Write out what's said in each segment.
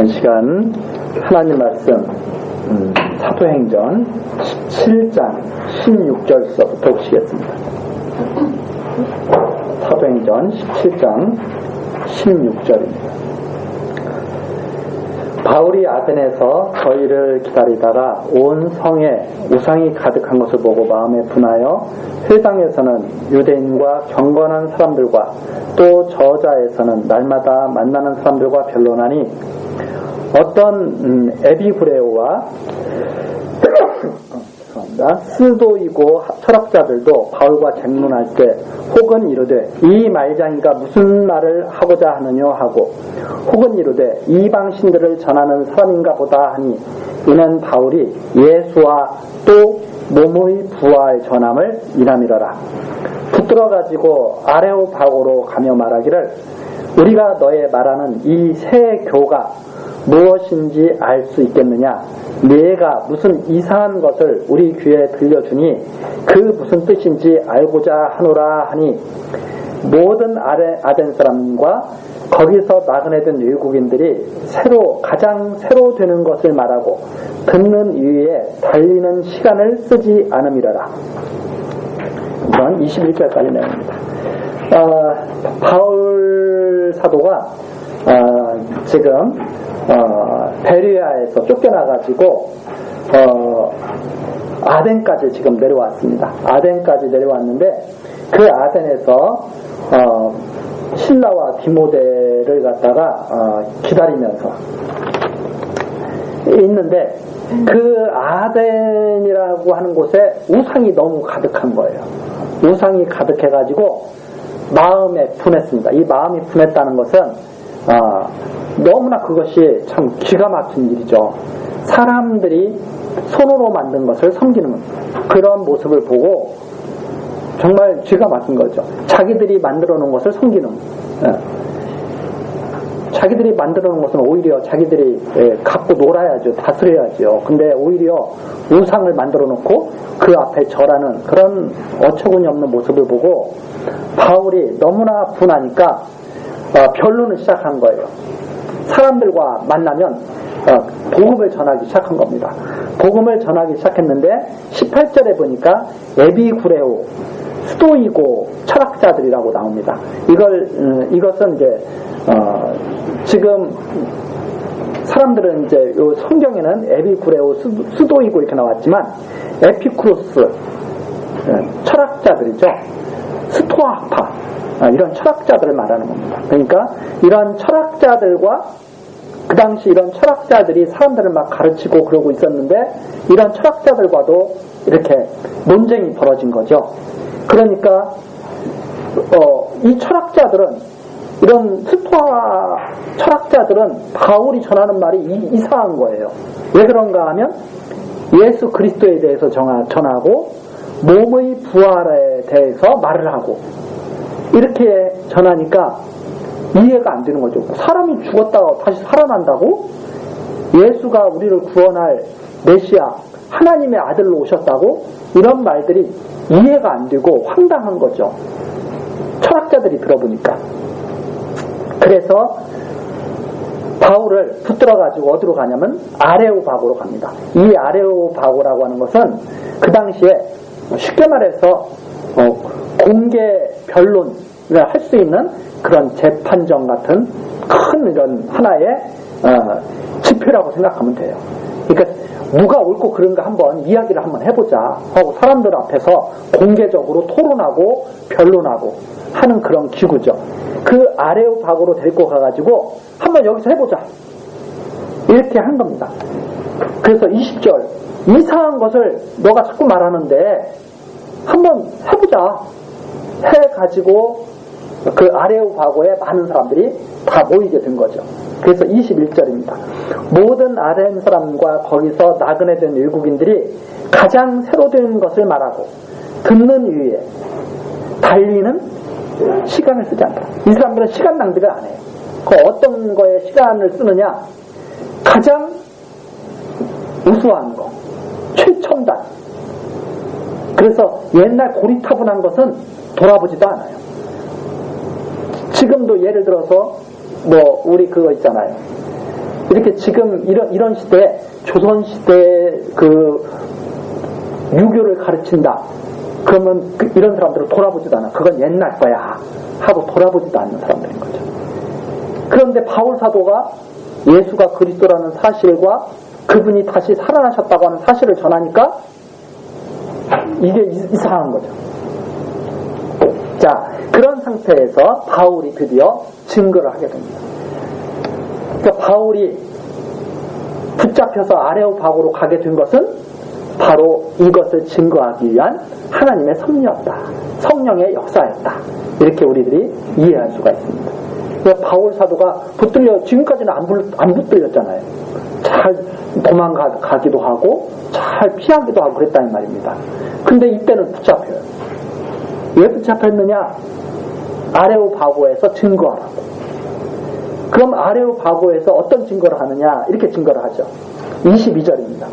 시간 하나님 말씀 사도행전 17장 16절서부터 보시겠습니다. 사도행전 17장 16절입니다. 바울이 아덴에서 저희를 기다리다가 온 성에 우상이 가득한 것을 보고 마음에 분하여 회당에서는 유대인과 경건한 사람들과 또 저자에서는 날마다 만나는 사람들과 변론하니 어떤 에비브레오와 스도이고 철학자들도 바울과 쟁론할 때 혹은 이르되 이 말장이가 무슨 말을 하고자 하느냐 하고 혹은 이르되 이방신들을 전하는 사람인가 보다 하니 이는 바울이 예수와 또 몸의 부활 전함을 이남이러라. 붙들어 가지고 아레오파고로 가며 말하기를 우리가 너의 말하는 이 새 교가 무엇인지 알 수 있겠느냐? 네가 무슨 이상한 것을 우리 귀에 들려주니 그 무슨 뜻인지 알고자 하노라 하니 모든 아덴 사람과 거기서 나그네된 외국인들이 가장 새로 되는 것을 말하고 듣는 이유에 달리는 시간을 쓰지 않음이라라. 이건 21절까지 내용입니다. 바울 사도가 지금 베리아에서 쫓겨나가지고 아덴까지 지금 내려왔습니다. 아덴까지 내려왔는데 그 아덴에서 신라와 디모데를 갖다가 기다리면서 있는데 그 아덴이라고 하는 곳에 우상이 너무 가득한 거예요. 우상이 가득해가지고 마음에 분했습니다. 이 마음이 분했다는 것은 너무나 그것이 참 기가 막힌 일이죠. 사람들이 손으로 만든 것을 섬기는 그런 모습을 보고 정말 기가 막힌 거죠. 자기들이 만들어 놓은 것을 섬기는, 자기들이 만들어 놓은 것은 오히려 자기들이 갖고 놀아야죠. 다스려야죠. 근데 오히려 우상을 만들어 놓고 그 앞에 절하는 그런 어처구니 없는 모습을 보고 바울이 너무나 분하니까 변론을 시작한 거예요. 사람들과 만나면 복음을 전하기 시작한 겁니다. 복음을 전하기 시작했는데 18절에 보니까 에비구레오, 스도이고 철학자들이라고 나옵니다. 이것은 이제 지금 사람들은 이제 요 성경에는 에비구레오, 스도이고 이렇게 나왔지만 에피쿠로스 철학자들이죠. 스토아파 이런 철학자들을 말하는 겁니다. 그러니까 이런 철학자들과 그 당시 이런 철학자들이 사람들을 막 가르치고 그러고 있었는데 이런 철학자들과도 이렇게 논쟁이 벌어진 거죠. 그러니까 이 철학자들은 이런 스토아 철학자들은 바울이 전하는 말이 이상한 거예요. 왜 그런가 하면 예수 그리스도에 대해서 전하고 몸의 부활에 대해서 말을 하고 이렇게 전하니까 이해가 안 되는 거죠. 사람이 죽었다가 다시 살아난다고? 예수가 우리를 구원할 메시아 하나님의 아들로 오셨다고? 이런 말들이 이해가 안 되고 황당한 거죠. 철학자들이 들어보니까. 그래서 바울을 붙들어가지고 어디로 가냐면 아레오바고로 갑니다. 이 아레오바고라고 하는 것은 그 당시에 쉽게 말해서 공개 변론을 할 수 있는 그런 재판정 같은 큰 이런 하나의 지표라고 생각하면 돼요. 그러니까 누가 옳고 그른가 한번 이야기를 한번 해보자 하고 사람들 앞에서 공개적으로 토론하고 변론하고 하는 그런 기구죠. 그 아레오바고로 데리고 가가지고 한번 여기서 해보자 이렇게 한 겁니다. 그래서 20절 이상한 것을 너가 자꾸 말하는데 한번 해보자 해가지고 그 아레오바고에 많은 사람들이 다 모이게 된 거죠. 그래서 21절입니다. 모든 아덴 사람과 거기서 나그네된 외국인들이 가장 새로 된 것을 말하고 듣는 이유에 달리는 시간을 쓰지 않다. 이 사람들은 시간 낭비를 안 해요. 그 어떤 거에 시간을 쓰느냐? 가장 우수한 거, 최첨단. 그래서 옛날 고리타분한 것은 돌아보지도 않아요. 지금도 예를 들어서 우리 그거 있잖아요. 이렇게 지금 이런 시대에 조선 시대의 그 유교를 가르친다. 그러면 이런 사람들은 돌아보지도 않아. 그건 옛날 거야 하고 돌아보지도 않는 사람들인 거죠. 그런데 바울 사도가 예수가 그리스도라는 사실과 그분이 다시 살아나셨다고 하는 사실을 전하니까 이게 이상한 거죠. 자, 그런 상태에서 바울이 드디어 증거를 하게 됩니다. 그러니까 바울이 붙잡혀서 아레오파고로 가게 된 것은 바로 이것을 증거하기 위한 하나님의 섭리였다. 성령의 역사였다. 이렇게 우리들이 이해할 수가 있습니다. 그러니까 바울 사도가 지금까지는 안 붙들렸잖아요. 잘 도망가기도 하고 잘 피하기도 하고 그랬다는 말입니다. 근데 이때는 붙잡혀요. 왜 붙잡혔느냐? 아레오파고에서 증거하라고. 그럼 아레오파고에서 어떤 증거를 하느냐? 이렇게 증거를 하죠. 22절입니다.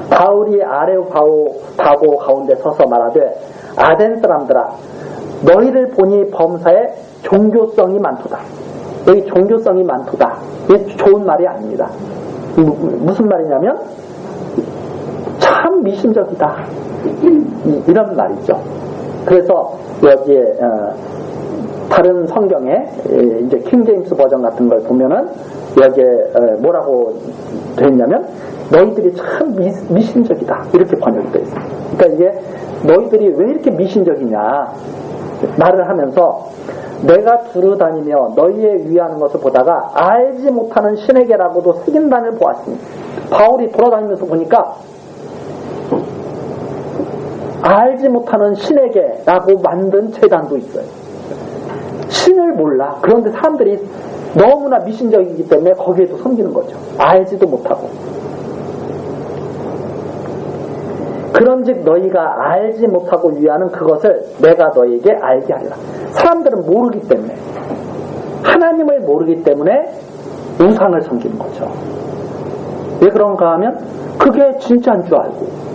바울이 아레오파고 가운데 서서 말하되 아덴 사람들아 너희를 보니 범사에 종교성이 많도다. 여기 종교성이 많도다. 이게 좋은 말이 아닙니다. 무슨 말이냐면 참 미신적이다. 이런 말이죠. 그래서 여기에 다른 성경에 이제 킹제임스 버전 같은 걸 보면은 여기에 뭐라고 되었냐면 너희들이 참 미신적이다. 이렇게 번역이 되어 있습니다. 그러니까 이게 너희들이 왜 이렇게 미신적이냐 말을 하면서 내가 두루 다니며 너희에 위하는 것을 보다가 알지 못하는 신에게라고도 색인단을 보았으니 바울이 돌아다니면서 보니까 알지 못하는 신에게라고 만든 제단도 있어요. 신을 몰라. 그런데 사람들이 너무나 미신적이기 때문에 거기에도 섬기는 거죠. 알지도 못하고. 그런즉 너희가 알지 못하고 위하는 그것을 내가 너희에게 알게 하리라. 사람들은 모르기 때문에 하나님을 모르기 때문에 우상을 섬기는 거죠. 왜 그런가 하면 그게 진짜인 줄 알고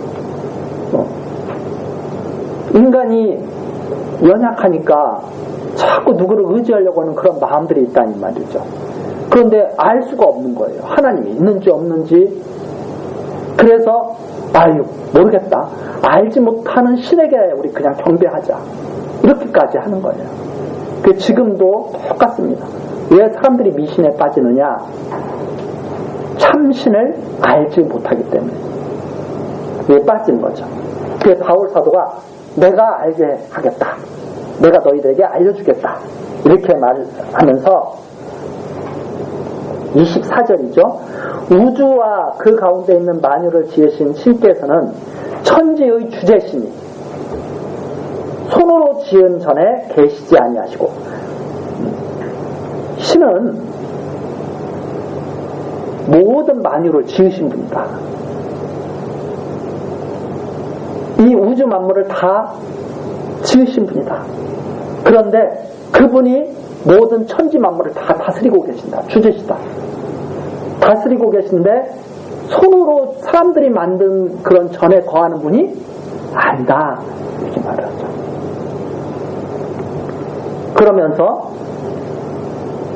인간이 연약하니까 자꾸 누구를 의지하려고 하는 그런 마음들이 있다는 말이죠. 그런데 알 수가 없는 거예요. 하나님이 있는지 없는지. 그래서 모르겠다. 알지 못하는 신에게 우리 그냥 경배하자. 이렇게까지 하는 거예요. 그 지금도 똑같습니다. 왜 사람들이 미신에 빠지느냐? 참신을 알지 못하기 때문에 왜 빠지는 거죠. 그래서 바울 사도가 내가 알게 하겠다. 내가 너희들에게 알려주겠다. 이렇게 말하면서 24절이죠. 우주와 그 가운데 있는 만유를 지으신 신께서는 천지의 주제시니 손으로 지은 전에 계시지 아니하시고 신은 모든 만유를 지으신 분이다. 이 우주 만물을 다 지으신 분이다. 그런데 그분이 모든 천지 만물을 다 다스리고 계신다. 주제시다. 다스리고 계신데 손으로 사람들이 만든 그런 전에 거하는 분이 아니다. 이렇게 말을 하죠. 그러면서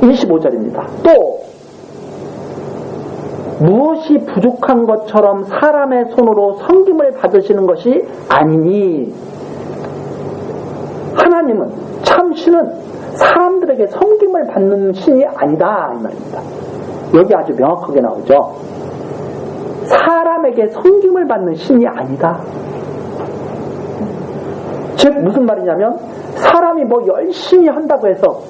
25절입니다. 또 무엇이 부족한 것처럼 사람의 손으로 섬김을 받으시는 것이 아니니 하나님은 참 신은 사람들에게 섬김을 받는 신이 아니다 이 말입니다. 여기 아주 명확하게 나오죠. 사람에게 섬김을 받는 신이 아니다. 즉 무슨 말이냐면 사람이 뭐 열심히 한다고 해서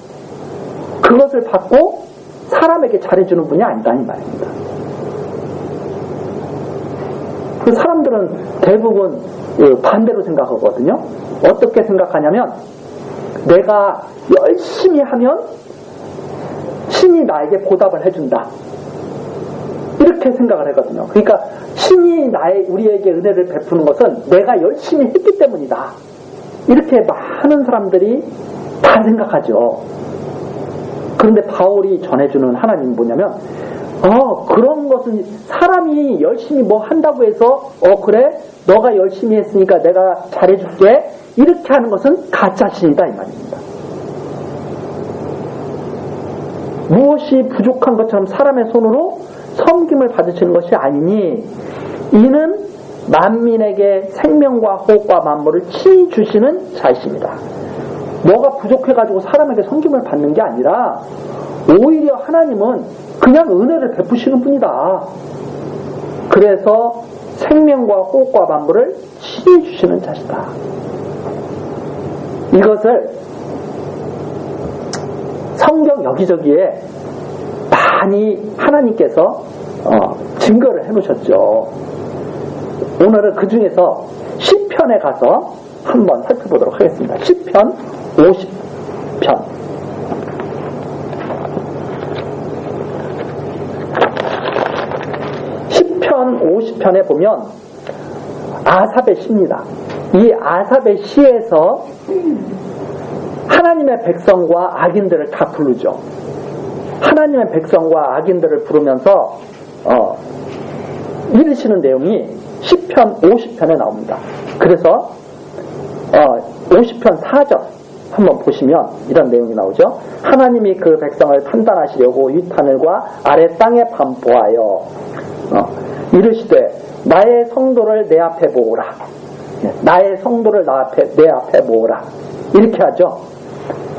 그것을 받고 사람에게 잘해주는 분이 아니다 이 말입니다. 그 사람들은 대부분 반대로 생각하거든요. 어떻게 생각하냐면 내가 열심히 하면 신이 나에게 보답을 해준다. 이렇게 생각을 하거든요. 그러니까 신이 우리에게 은혜를 베푸는 것은 내가 열심히 했기 때문이다. 이렇게 많은 사람들이 다 생각하죠. 그런데 바울이 전해주는 하나님은 뭐냐면 그런 것은 사람이 열심히 뭐 한다고 해서 그래 너가 열심히 했으니까 내가 잘해줄게 이렇게 하는 것은 가짜신이다 이 말입니다. 무엇이 부족한 것처럼 사람의 손으로 섬김을 받으시는 것이 아니니 이는 만민에게 생명과 호흡과 만물을 친히 주시는 자이십니다. 뭐가 부족해가지고 사람에게 섬김을 받는 게 아니라 오히려 하나님은 그냥 은혜를 베푸시는 분이다. 그래서 생명과 호흡과 만물을 친히 주시는 자시다. 이것을 성경 여기저기에 많이 하나님께서 증거를 해놓으셨죠. 오늘은 그 중에서 시편에 가서 한번 살펴보도록 하겠습니다. 시편 50편. 시편 50편에 보면 아삽의 시입니다. 이 아삽의 시에서 하나님의 백성과 악인들을 다 부르죠. 하나님의 백성과 악인들을 부르면서 이르시는 내용이 시편 50편에 나옵니다. 그래서 50편 4절 한번 보시면 이런 내용이 나오죠. 하나님이 그 백성을 판단하시려고 윗하늘과 아래 땅에 반포하여 이르시되 나의 성도를 내 앞에 모으라. 나의 성도를 내 앞에 모으라. 이렇게 하죠.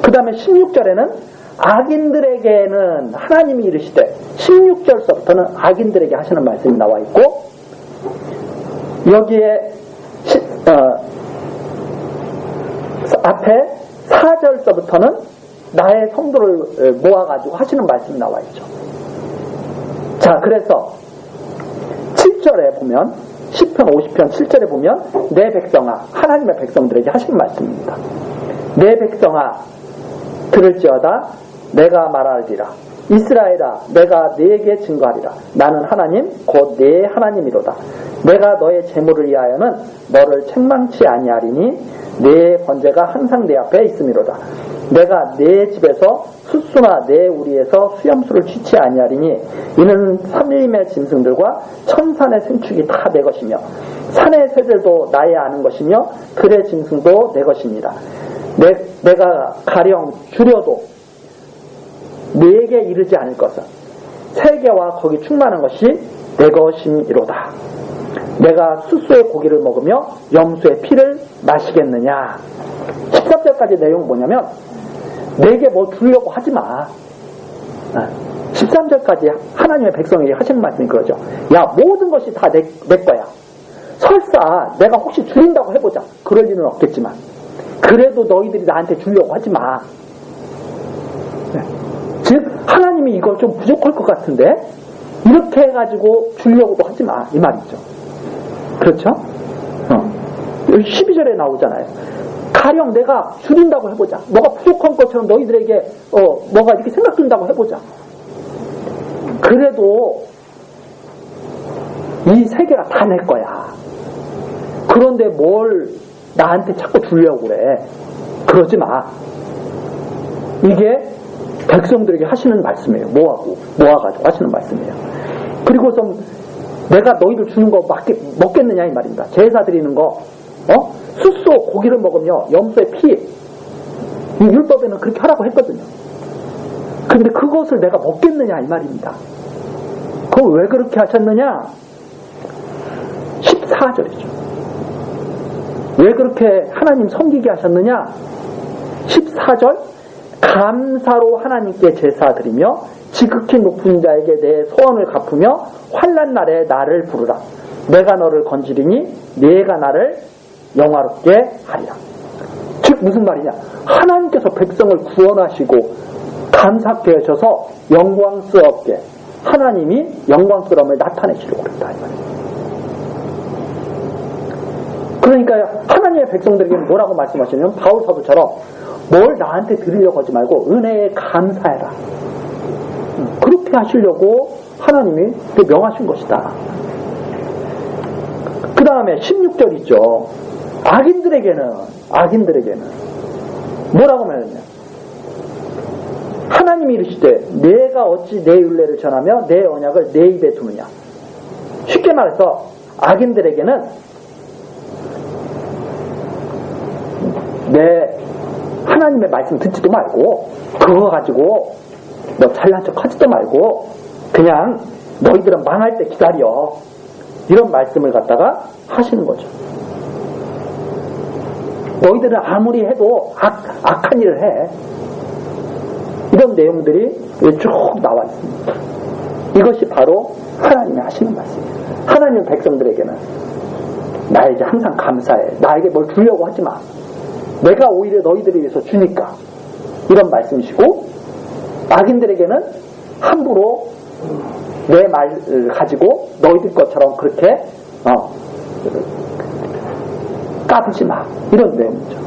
그 다음에 16절에는 악인들에게는 하나님이 이르시되 16절서부터는 악인들에게 하시는 말씀이 나와 있고 여기에 앞에 4절서부터는 나의 성도를 모아가지고 하시는 말씀이 나와 있죠. 자, 그래서 7절에 보면 10편 50편 7절에 보면 내 백성아, 하나님의 백성들에게 하시는 말씀입니다. 내 백성아 들을지어다 내가 말하리라. 이스라엘아 내가 네게 증거하리라. 나는 하나님 곧 네 하나님이로다. 내가 너의 재물을 위하여는 너를 책망치 아니하리니 네 번제가 항상 내 앞에 있음이로다. 내가 네 집에서 숫수나 네 우리에서 수염수를 취치 아니하리니 이는 산림의 짐승들과 천산의 생축이 다 내 것이며 산의 새들도 나의 아는 것이며 들의 짐승도 내 것입니다. 내가 가령 줄여도 네게 이르지 않을 것은 세계와 거기 충만한 것이 내 것임이로다. 내가 숫수의 고기를 먹으며 염소의 피를 마시겠느냐. 13절까지 내용은 뭐냐면 내게 뭐 주려고 하지 마. 13절까지 하나님의 백성에게 하시는 말씀이 그러죠. 야, 모든 것이 다 내 거야. 설사 내가 혹시 줄인다고 해보자. 그럴 일은 없겠지만 그래도 너희들이 나한테 주려고 하지 마. 즉 하나님이 이거 좀 부족할 것 같은데 이렇게 해가지고 주려고도 하지 마. 이 말이죠. 그렇죠? 12절에 나오잖아요. 가령 내가 줄인다고 해보자. 뭐가 부족한 것처럼 너희들에게 뭐가 이렇게 생각된다고 해보자. 그래도 이 세계가 다 내 거야. 그런데 뭘 나한테 자꾸 주려고 그래. 그러지 마. 이게 백성들에게 하시는 말씀이에요. 모아가지고 하시는 말씀이에요. 그리고서 내가 너희들 주는 거 먹겠느냐 이 말입니다. 제사 드리는 거 숫소 고기를 먹으며 염소의 피, 이 율법에는 그렇게 하라고 했거든요. 그런데 그것을 내가 먹겠느냐 이 말입니다. 그걸 왜 그렇게 하셨느냐? 14절이죠. 왜 그렇게 하나님 섬기게 하셨느냐? 14절 감사로 하나님께 제사 드리며 지극히 높은 자에게 내 소원을 갚으며 환난 날에 나를 부르라. 내가 너를 건지리니 네가 나를 영화롭게 하리라. 즉 무슨 말이냐? 하나님께서 백성을 구원하시고 감사케 하셔서 영광스럽게 하나님이 영광스러움을 나타내시려고 그랬다 이 말이에요. 그러니까 하나님의 백성들에게 뭐라고 말씀하시냐면 바울 사도처럼 뭘 나한테 드리려고 하지 말고 은혜에 감사해라. 그렇게 하시려고 하나님이 명하신 것이다. 그 다음에 16절이죠. 악인들에게는 뭐라고 말하냐? 하나님이 이르시되 내가 어찌 내 율례를 전하며 내 언약을 내 입에 두느냐. 쉽게 말해서 악인들에게는 내 하나님의 말씀 듣지도 말고 그거 가지고 뭐 잘난 척 하지도 말고 그냥 너희들은 망할 때 기다려. 이런 말씀을 갖다가 하시는 거죠. 너희들은 아무리 해도 악한 일을 해. 이런 내용들이 쭉 나와 있습니다. 이것이 바로 하나님이 하시는 말씀이에요. 하나님은 백성들에게는 나에게 항상 감사해. 나에게 뭘 주려고 하지 마. 내가 오히려 너희들을 위해서 주니까. 이런 말씀이시고, 악인들에게는 함부로 내 말을 가지고 너희들 것처럼 그렇게 까불지 마. 이런 내용이죠.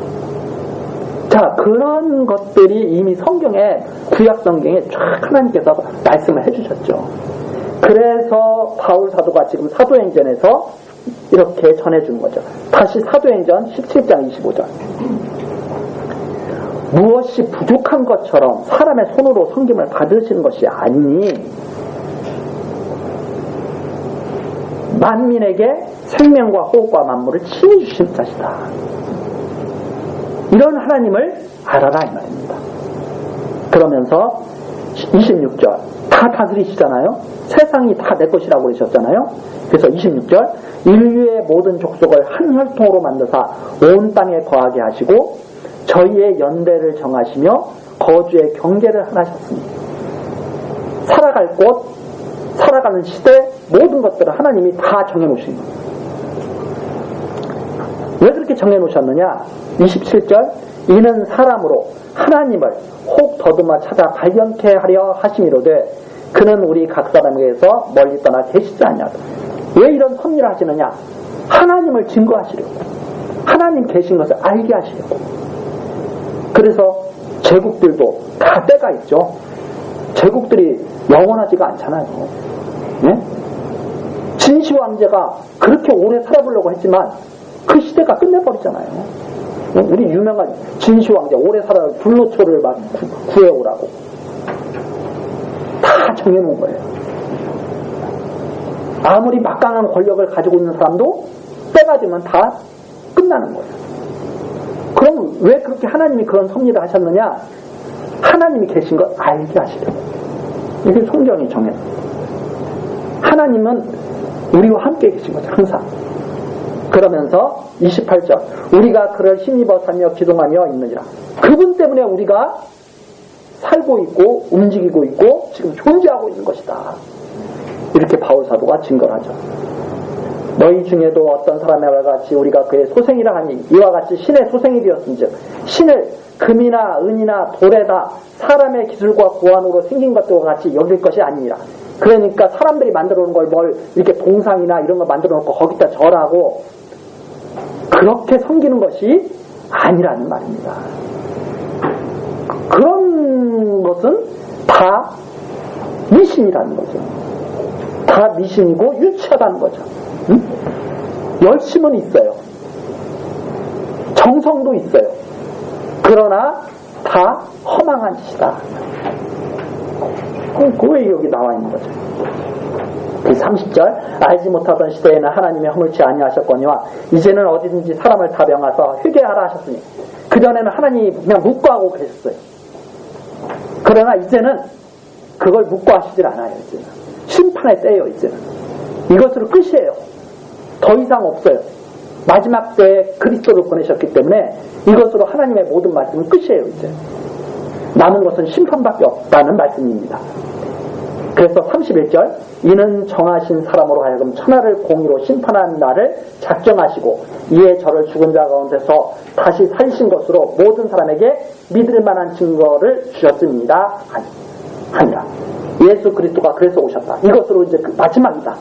자, 그런 것들이 이미 성경에, 구약 성경에 쫙 하나님께서 말씀을 해주셨죠. 그래서 바울 사도가 지금 사도행전에서 이렇게 전해주는 거죠. 다시 사도행전 17장 25절. 무엇이 부족한 것처럼 사람의 손으로 섬김을 받으시는 것이 아니니 만민에게 생명과 호흡과 만물을 친히 주신 자시다. 이런 하나님을 알아라 이 말입니다. 그러면서 26절 다 다스리시잖아요. 세상이 다 내 것이라고 그러셨잖아요. 그래서 26절 인류의 모든 족속을 한 혈통으로 만드사 온 땅에 거하게 하시고 저희의 연대를 정하시며 거주의 경계를 하셨습니다. 살아갈 곳, 살아가는 시대 모든 것들을 하나님이 다 정해놓으신 겁니다. 왜 그렇게 정해놓으셨느냐? 27절 이는 사람으로 하나님을 혹 더듬어 찾아 발견케 하려 하심이로되 그는 우리 각 사람에게서 멀리 떠나 계시지 아니하다. 왜 이런 섭리를 하시느냐? 하나님을 증거하시려고, 하나님 계신 것을 알게 하시려고. 그래서 제국들도 다 때가 있죠. 제국들이 영원하지가 않잖아요. 네? 진시 왕제가 그렇게 오래 살아보려고 했지만 그 시대가 끝내버리잖아요. 우리 유명한 진시 왕제 오래 살아 불로초를 막 구해오라고 다 정해놓은 거예요. 아무리 막강한 권력을 가지고 있는 사람도 때가 되면 다 끝나는 거예요. 그럼 왜 그렇게 하나님이 그런 섭리를 하셨느냐? 하나님이 계신 걸 알게 하시려고. 이게 성경이 정해놓습니다. 하나님은 우리와 함께 계신 거죠. 항상. 그러면서 28절 우리가 그를 힘입어 살며 기동하며 있느니라. 그분 때문에 우리가 살고 있고 움직이고 있고 지금 존재하고 있는 것이다. 이렇게 바울 사도가 증거를 하죠. 너희 중에도 어떤 사람과 같이 우리가 그의 소생이라 하니 이와 같이 신의 소생이 되었은즉 신을 금이나 은이나 돌에다 사람의 기술과 고안으로 생긴 것들과 같이 여길 것이 아니니라. 그러니까 사람들이 만들어 놓은 걸 뭘 이렇게 동상이나 이런 걸 만들어 놓고 거기다 절하고 그렇게 섬기는 것이 아니라는 말입니다. 그런 것은 다 미신이라는 거죠. 다 미신이고 유치하다는 거죠. 응? 열심은 있어요. 정성도 있어요. 그러나 다 허망한 짓이다. 그럼 왜 여기 나와 있는 거죠? 그 30절 알지 못하던 시대에는 하나님이 허물치 아니하셨거니와 이제는 어디든지 사람을 다 명하사 회개하라 하셨으니 그전에는 하나님이 그냥 묵과하고 계셨어요. 그러나 이제는 그걸 묵과하시질 않아요. 이제는 심판의 때예요. 이제는 이것으로 끝이에요. 더 이상 없어요. 마지막 때에 그리스도를 보내셨기 때문에 이것으로 하나님의 모든 말씀은 끝이에요. 이제 남은 것은 심판밖에 없다는 말씀입니다. 그래서 31절 이는 정하신 사람으로 하여금 천하를 공의로 심판하는 날을 작정하시고 이에 저를 죽은 자 가운데서 다시 살리신 것으로 모든 사람에게 믿을 만한 증거를 주셨습니다 하니라. 예수 그리스도가 그래서 오셨다. 이것으로 이제 그 마지막이다.